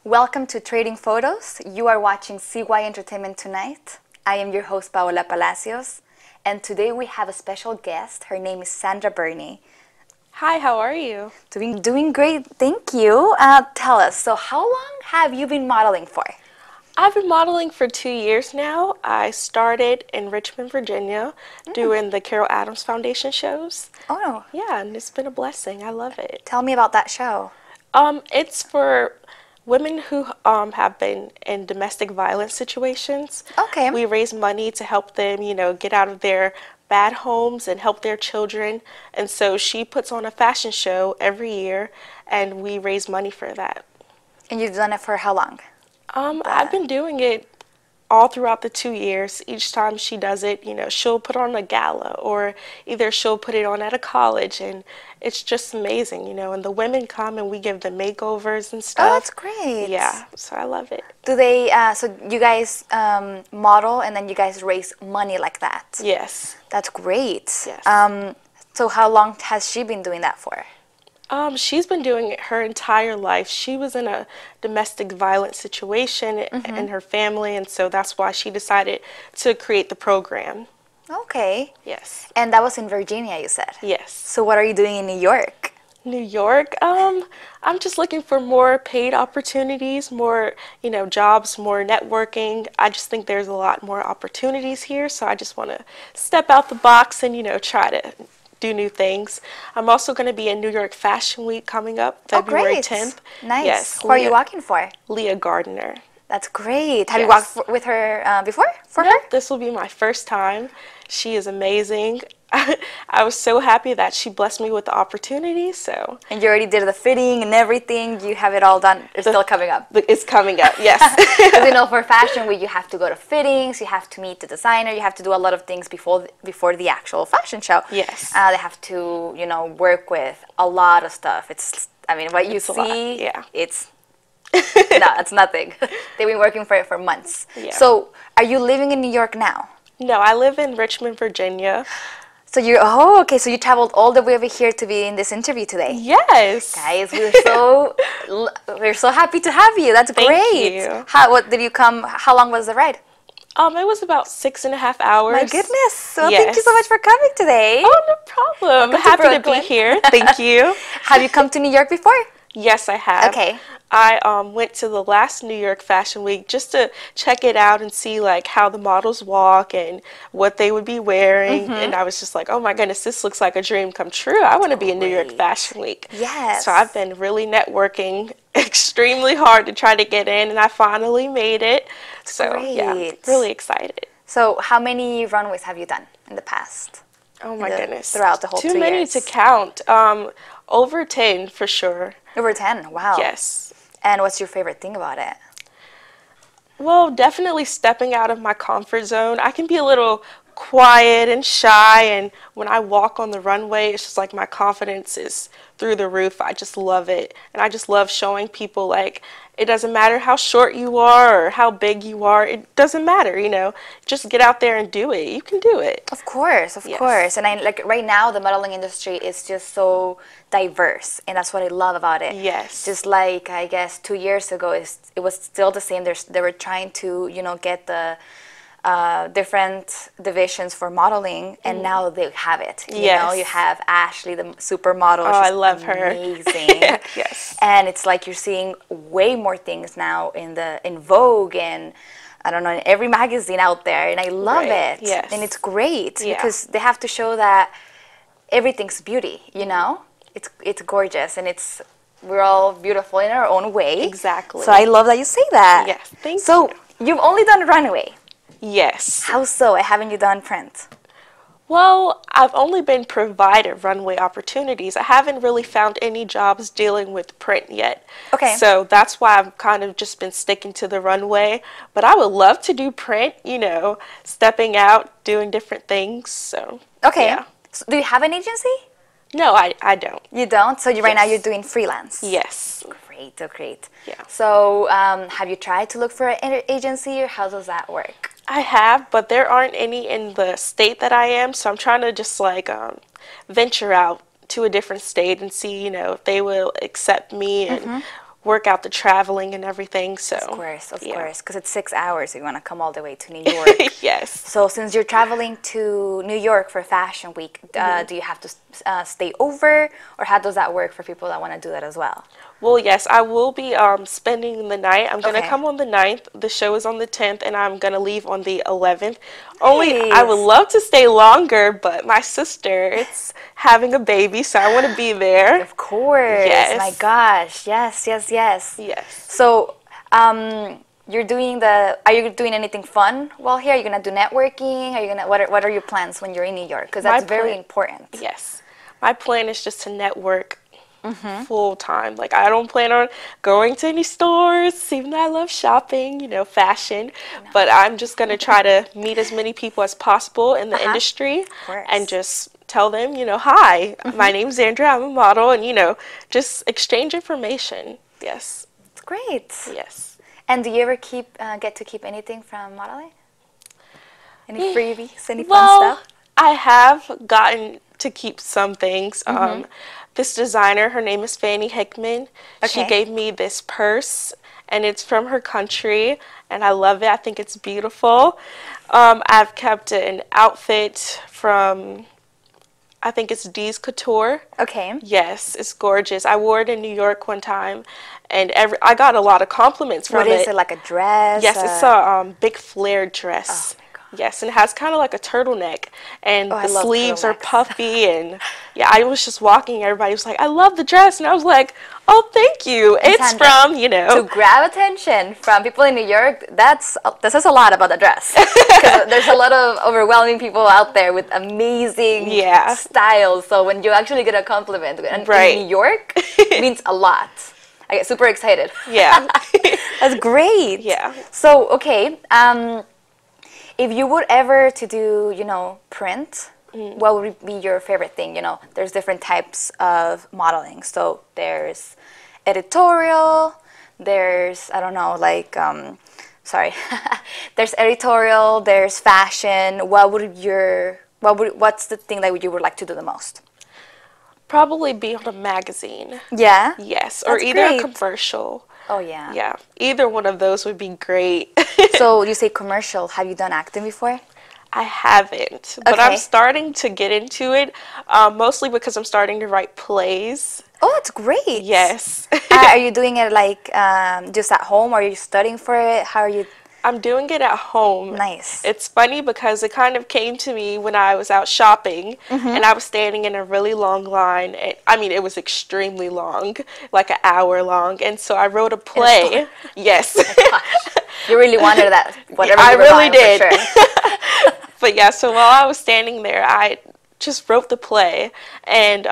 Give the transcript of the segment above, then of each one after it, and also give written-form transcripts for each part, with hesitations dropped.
Welcome to Trading Photos. You are watching CY Entertainment Tonight. I am your host, Paola Palacios, and today we have a special guest. Her name is Sandra Burney. Hi, how are you? Doing great, thank you. Tell us, so how long have you been modeling for? I've been modeling for 2 years now. I started in Richmond, Virginia, doing the Carol Adams Foundation shows. Oh, no. Yeah, and it's been a blessing. I love it. Tell me about that show. It's for women who have been in domestic violence situations. Okay. We raise money to help them, get out of their bad homes and help their children. And so she puts on a fashion show every year, and we raise money for that. And you've done it for how long? I've been doing it all throughout the 2 years. Each time she does it, she'll put on a gala, or either she'll put it on at a college, and it's just amazing, and the women come and we give them makeovers and stuff. Oh, that's great. Yeah, so I love it. Do they, so you guys model and then you guys raise money like that? Yes. That's great. Yes. So how long has she been doing that for? She's been doing it her entire life. She was in a domestic violence situation in her family, and so that's why she decided to create the program. Okay. Yes. And that was in Virginia, you said? Yes. So what are you doing in New York? New York, I'm just looking for more paid opportunities, more, jobs, more networking. I just think there's a lot more opportunities here, so I just want to step out the box and, try to do new things. I'm also going to be in New York Fashion Week coming up, February 10th. Nice. Yes. Who are you walking for? Leah Gardner. That's great. Have Yes. you walked with her before? For her? This will be my first time. She is amazing. I was so happy that she blessed me with the opportunity. So. And you already did the fitting and everything. You have it all done. It's still coming up. It's coming up. Yes. Because for Fashion Week, you have to go to fittings. You have to meet the designer. You have to do a lot of things before the actual fashion show. Yes. They have to work with a lot of stuff. What you see. Yeah. It's no, it's nothing. They've been working for it for months. Yeah. So, are you living in New York now? No, I live in Richmond, Virginia. So okay. So you traveled all the way over here to be in this interview today. Yes. Guys, we're so happy to have you. That's great. Thank you. What did you come? How long was the ride? It was about 6.5 hours. My goodness. So Yes. thank you so much for coming today. Oh, no problem. Welcome to Happy to be Brooklyn. here. Thank you. Have you come to New York before? Yes, I have. Okay. I went to the last New York Fashion Week just to check it out and see how the models walk and what they would be wearing. And I was just like, oh my goodness, this looks like a dream come true. I want to be in New York Fashion Week. Yes. So I've been really networking extremely hard to try to get in, and I finally made it. So yeah, I'm Great. really excited. So how many runways have you done in the past? Oh my goodness. Throughout the whole 2 Too many years. to count. Over 10 for sure. Over 10. Wow. Yes. And what's your favorite thing about it? Well, definitely stepping out of my comfort zone. I can be a little quiet and shy, and when I walk on the runway, it's just like my confidence is through the roof. I just love it. And I just love showing people it doesn't matter how short you are or how big you are. It doesn't matter, Just get out there and do it. You can do it. Of course, of Yes. course. And right now, the modeling industry is just so diverse, and that's what I love about it. Yes. Just like, I guess, 2 years ago, it was still the same. They were trying to, get the different divisions for modeling, and now they have it. Yes. You have Ashley, the supermodel. Oh, I She's love her. amazing. Yes. And it's like you're seeing way more things now in Vogue and I don't know, in every magazine out there, and I love Right. it. Yes. And it's great Yeah. because they have to show that everything's beauty, It's gorgeous, and we're all beautiful in our own way. Exactly. So I love that you say that. Yes, thank So you've only done runway. Yes. How so? Haven't you done print? Well, I've only been provided runway opportunities. I haven't really found any jobs dealing with print yet. Okay. So that's why I've kind of just been sticking to the runway. But I would love to do print, stepping out, doing different things. So, Okay. yeah. So do you have an agency? No, I don't. You don't? So right now Yes. you're doing freelance? Yes. Great, oh great. Yeah. So have you tried to look for an agency, or how does that work? I have, but there aren't any in the state that I am. So I'm trying to just venture out to a different state and see, if they will accept me and work out the traveling and everything. So Of course, yeah. because it's 6 hours. You want to come all the way to New York. Yes. So since you're traveling to New York for Fashion Week, do you have to stay over, or how does that work for people that want to do that as well? Well, yes, I will be spending the night. I'm going to Okay. come on the 9th. The show is on the 10th, and I'm going to leave on the 11th. Only I would Nice. love to stay longer, but my sister, it's having a baby, so I want to be there. Of course. Yes. My gosh. Yes, yes, yes. Yes. So, are you doing anything fun while here? Are you gonna do networking? Are you gonna, what are your plans when you're in New York? Because My that's very plan- important. Yes. My plan is just to network full time. Like, I don't plan on going to any stores, even though I love shopping, fashion. But I'm just going to try to meet as many people as possible in the industry course. and just tell them, hi, my name's Andrea, I'm a model, and, just exchange information. Yes. It's great. Yes. And do you ever get to keep anything from modeling? Any freebies? Any fun Well, stuff? I have gotten to keep some things. This designer, her name is Fanny Hickman. She Okay. gave me this purse, and it's from her country, and I love it. I think it's beautiful. I've kept an outfit from, I think it's D's Couture. Okay. Yes, it's gorgeous. I wore it in New York one time, and I got a lot of compliments from What is it, like a dress? Yes, it's a big flared dress. Oh my God. Yes, and it has kind of like a turtleneck, and Oh, I the love sleeves are turtlenecks. puffy, and yeah, I was just walking, everybody was like, I love the dress, and I was like, oh, thank you. It's Sandra, from, To grab attention from people in New York, that says a lot about the dress. 'Cause there's a lot of overwhelming people out there with amazing Yeah. styles. So when you actually get a compliment in Right. New York, it means a lot. I get super excited. Yeah. That's great. Yeah. So, okay, if you would ever to do, print, what would be your favorite thing? There's different types of modeling. So there's editorial, there's, I don't know, like, sorry, there's editorial, there's fashion. What's the thing that you would like to do the most? Probably be on a magazine. Yeah? Yes, or That's either great. a commercial. Oh, yeah. Yeah, either one of those would be great. So you say commercial. Have you done acting before? I haven't, but I'm Okay. starting to get into it, mostly because I'm starting to write plays. Oh, that's great. Yes. Are you doing it like just at home, or are you studying for it? How are you? I'm doing it at home. Nice. It's funny because it kind of came to me when I was out shopping and I was standing in a really long line. I mean, it was extremely long, like an hour long. And so I wrote a play. Yes. You really wanted that, whatever I you were really buying, did. for sure. But yeah, so while I was standing there, I just wrote the play, and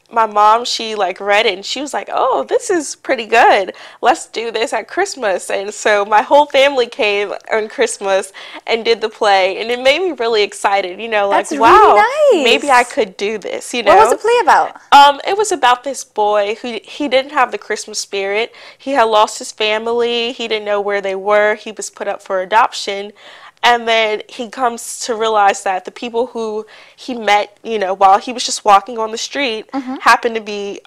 my mom, she like read it, and she was like, "Oh, this is pretty good. Let's do this at Christmas." And so my whole family came on Christmas and did the play, and it made me really excited. Like, That's really wow, nice. maybe I could do this. What was the play about? It was about this boy who he didn't have the Christmas spirit. He had lost his family. He didn't know where they were. He was put up for adoption. And then he comes to realize that the people who he met, while he was just walking on the street, happened to be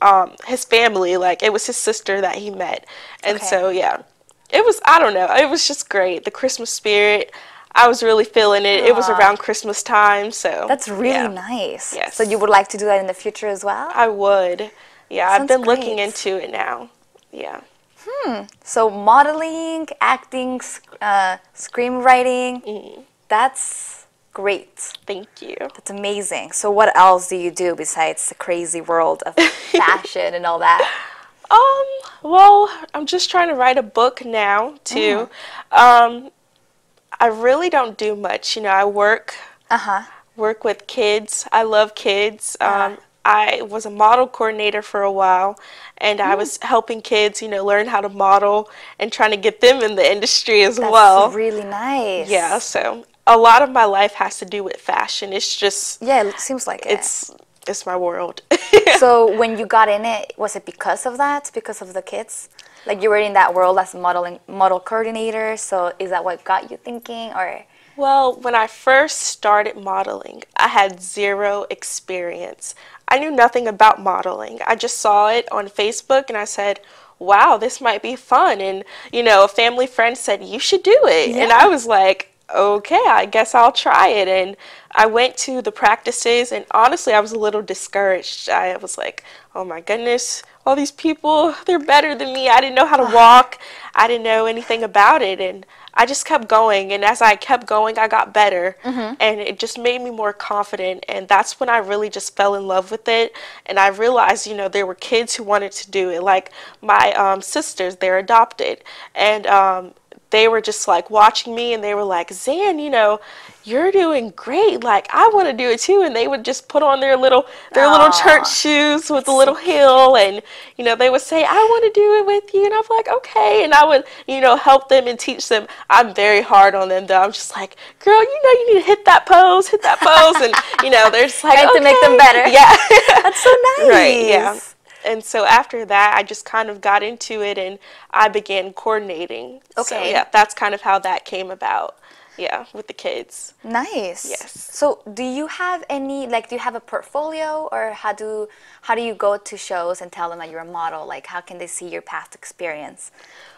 his family. Like, it was his sister that he met. And Okay. so, yeah, it was, I don't know, it was just great. The Christmas spirit, I was really feeling it. It was around Christmas time, so. That's really yeah. nice. Yes. So you would like to do that in the future as well? I would. Yeah, I've Sounds been looking great. into it now. Yeah. So modeling, acting, screenwriting, that's great. Thank you. That's amazing. So what else do you do besides the crazy world of fashion and all that? Well, I'm just trying to write a book now, too. I really don't do much. I work with kids. I love kids. I was a model coordinator for a while, and I was helping kids, learn how to model and trying to get them in the industry as well. That's really nice. Yeah, so a lot of my life has to do with fashion. It's just, Yeah, it seems like it. it's my world. So when you got in it, was it because of that? Because of the kids? Like you were in that world as model coordinator, so is that what got you thinking, or? Well, when I first started modeling, I had zero experience. I knew nothing about modeling. I just saw it on Facebook and I said, wow, this might be fun. And, you know, a family friend said, you should do it. Yeah. And I was like, okay, I guess I'll try it. And I went to the practices, and honestly, I was a little discouraged. I was like, oh my goodness, all these people, they're better than me. I didn't know how to walk. I didn't know anything about it. And I just kept going. And as I kept going, I got better. And it just made me more confident. And that's when I really just fell in love with it. And I realized, you know, there were kids who wanted to do it. Like my sisters, they're adopted. And they were just like watching me, and they were like, Zan, you know, you're doing great. Like, I want to do it too. And they would just put on their little church shoes with a little heel, and, you know, they would say, I want to do it with you. And I'm like, okay. And I would, you know, help them and teach them. I'm very hard on them though. I'm just like, girl, you know, you need to hit that pose. And, you know, they're just like, Trying to make them better. Yeah. That's so nice. Right, yeah. And so after that, I just kind of got into it, and I began coordinating. Okay. So, yeah, that's kind of how that came about, yeah, with the kids. Nice. Yes. So do you have any, like, do you have a portfolio, or how do you go to shows and tell them that you're a model? Like, how can they see your past experience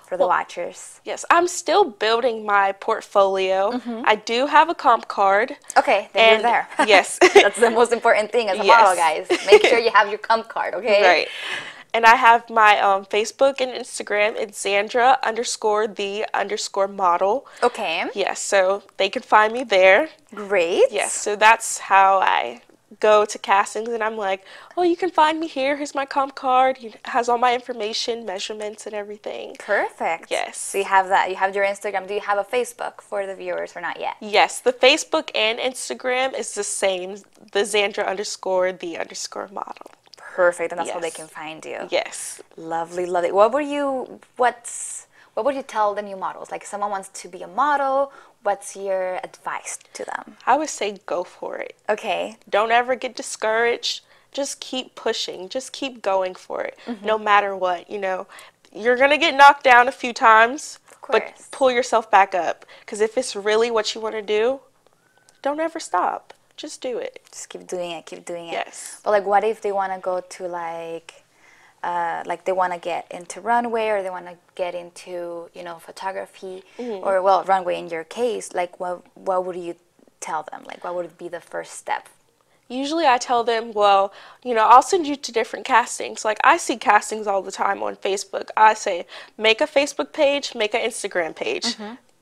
for the watchers? Yes, I'm still building my portfolio. I do have a comp card. Okay, then you're there. Yes. That's the most important thing as a model, guys. Make sure you have your comp card, okay? Right. And I have my Facebook and Instagram. It's Zandra_the_model. Okay. Yes, so they can find me there. Great. Yes, so that's how I go to castings, and I'm like, oh, you can find me here. Here's my comp card. It has all my information, measurements, and everything. Perfect. Yes. So you have that. You have your Instagram. Do you have a Facebook for the viewers, or not yet? Yes, the Facebook and Instagram is the same, the Zandra_the_model. Perfect, and that's how they Yes. can find you. Yes. Lovely, lovely. What would you tell the new models? Like, if someone wants to be a model, what's your advice to them? I would say go for it. Okay. Don't ever get discouraged. Just keep pushing. Just keep going for it, no matter what. You know, you're going to get knocked down a few times, but course. pull yourself back up. Because if it's really what you want to do, don't ever stop. Just do it. Just keep doing it, keep doing it. Yes. But, like, what if they want to go to, like they want to get into runway, or they want to get into, you know, photography, or, well, runway in your case, like, what would you tell them? Like, what would be the first step? Usually I tell them, well, you know, I'll send you to different castings. Like, I see castings all the time on Facebook. I say, make a Facebook page, make an Instagram page.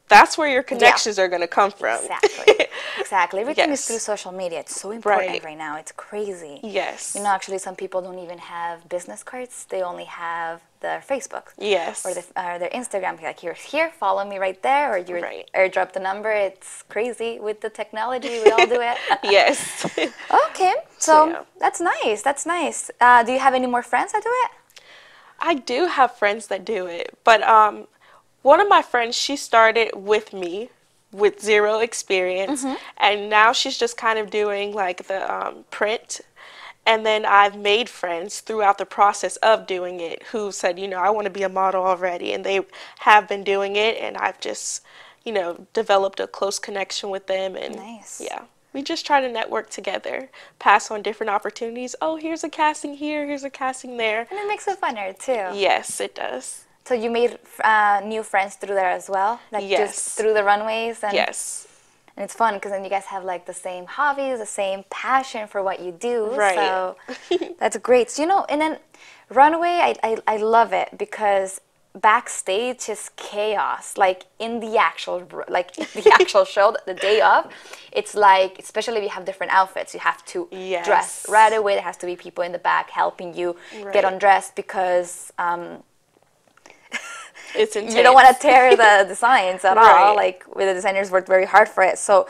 That's where your connections are going to come from. Exactly. Exactly. Everything is Yes. through social media. It's so important Right. right now. It's crazy. Yes. You know, actually, some people don't even have business cards. They only have their Facebook. Yes. Or their Instagram. Like, you're here, follow me right there, or you Right. airdrop the number. It's crazy with the technology. We all do it. Yes. Okay. So, yeah. that's nice. That's nice. Do you have any more friends that do it? I do have friends that do it, but one of my friends, she started with me with zero experience, and now she's just kind of doing like the print. And then I've made friends throughout the process of doing it who said, you know, I want to be a model already, and they have been doing it, and I've just, you know, developed a close connection with them. And Nice. yeah, we just try to network together, pass on different opportunities. Oh, here's a casting here, here's a casting there. And it makes it funner, too. Yes, it does. So you made new friends through there as well? Like, Yes. just through the runways? And Yes. And it's fun because then you guys have, like, the same hobbies, the same passion for what you do. Right. So that's great. So, you know, and then runway, I love it because backstage is chaos. Like, in the actual show, the day of, it's like, especially if you have different outfits, you have to Yes. dress right away. There has to be people in the back helping you get Right. undressed because It's intense. you don't want to tear the designs at all. Right. Like, the designers worked very hard for it. So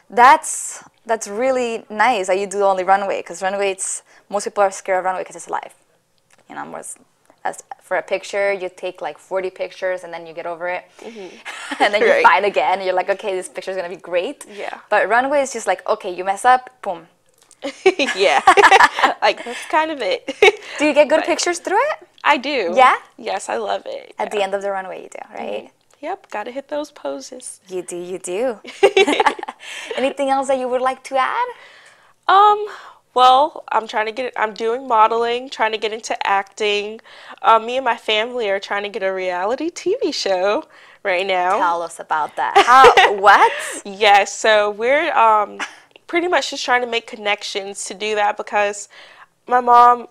that's really nice that you do only runway, because runway, most people are scared of runway because it's live. You know, as for a picture, you take like 40 pictures and then you get over it. And then you Right. find again and you're like, okay, this picture's going to be great. Yeah. But runway is just like, okay, you mess up, boom. Yeah. Like, that's kind of it. Do you get good But- pictures through it? I do. Yeah? Yes, I love it. At the end of the runway, you do, right? Yep, gotta hit those poses. You do, you do. Anything else that you would like to add? Well, I'm doing modeling, trying to get into acting. Me and my family are trying to get a reality TV show right now. Tell us about that. How? What? Yes, so we're pretty much just trying to make connections to do that because my mom,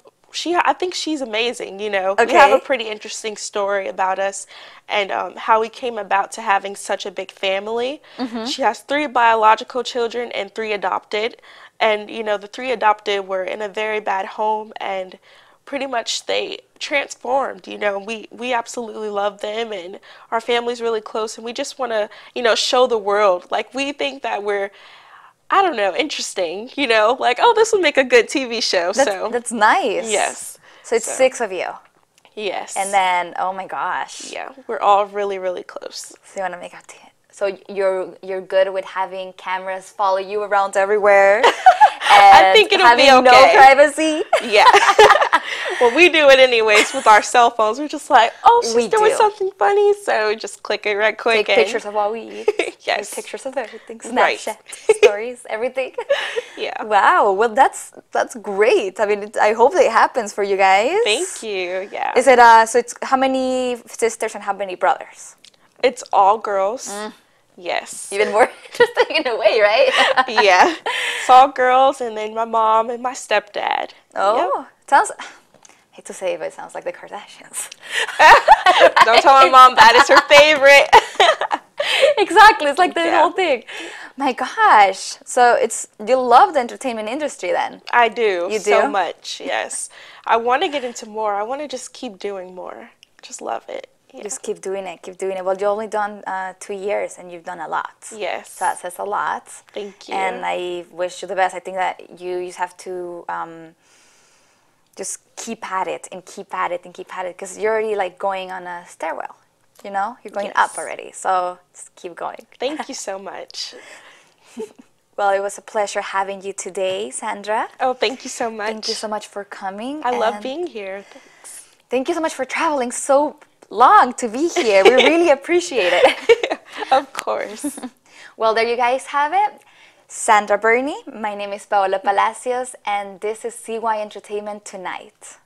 I think she's amazing, you know. We have a Okay. pretty interesting story about us and how we came about to having such a big family. She has three biological children and three adopted. And, you know, the three adopted were in a very bad home and pretty much they transformed. You know, we absolutely love them and our family's really close and we just want to, you know, show the world. Like we think that we're, I don't know, interesting, you know, like, oh, this would make a good TV show. That's nice. Yes. So it's So, 6 of you. yes. And then, oh my gosh. yeah, we're all really, really close. So you want to make a team. So you're good with having cameras follow you around everywhere and I think it'll having be okay. no privacy. Yeah. Well, we do it anyways with our cell phones. We're just like, oh, she's We doing do. something funny, so we just click it right quick. Take and- pictures of what we eat. Yes. Take pictures of everything. Right. Snapchat, stories, everything. Yeah. Wow. Well, that's great. I mean, I hope that it happens for you guys. Thank you. Yeah. Is it so? It's how many sisters and how many brothers? It's all girls. Yes. Even more interesting in a way, right? Yeah. It's all girls, and then my mom and my stepdad. Oh, sounds. I hate to say it, but it sounds like the Kardashians. Yep. Don't tell my mom that is her favorite. Exactly, it's like the Yeah. whole thing. My gosh. So you love the entertainment industry then? I do. You So do? much. Yes. I want to get into more. I want to just keep doing more. Just love it. Yeah. Just keep doing it, keep doing it. Well, you've only done 2 years and you've done a lot. Yes. So that says a lot. Thank you. And I wish you the best. I think that you just have to just keep at it and keep at it and keep at it because you're already like going on a stairwell. You know, you're going up Yes. already. So just keep going. Thank you so much. Well, it was a pleasure having you today, Sandra. Oh, thank you so much. Thank you so much for coming. I love and being here. Thank you so much for traveling so long to be here. We really appreciate it. Of course. Well, there you guys have it. Sandra Burney. My name is Paola Palacios, and this is CY Entertainment Tonight.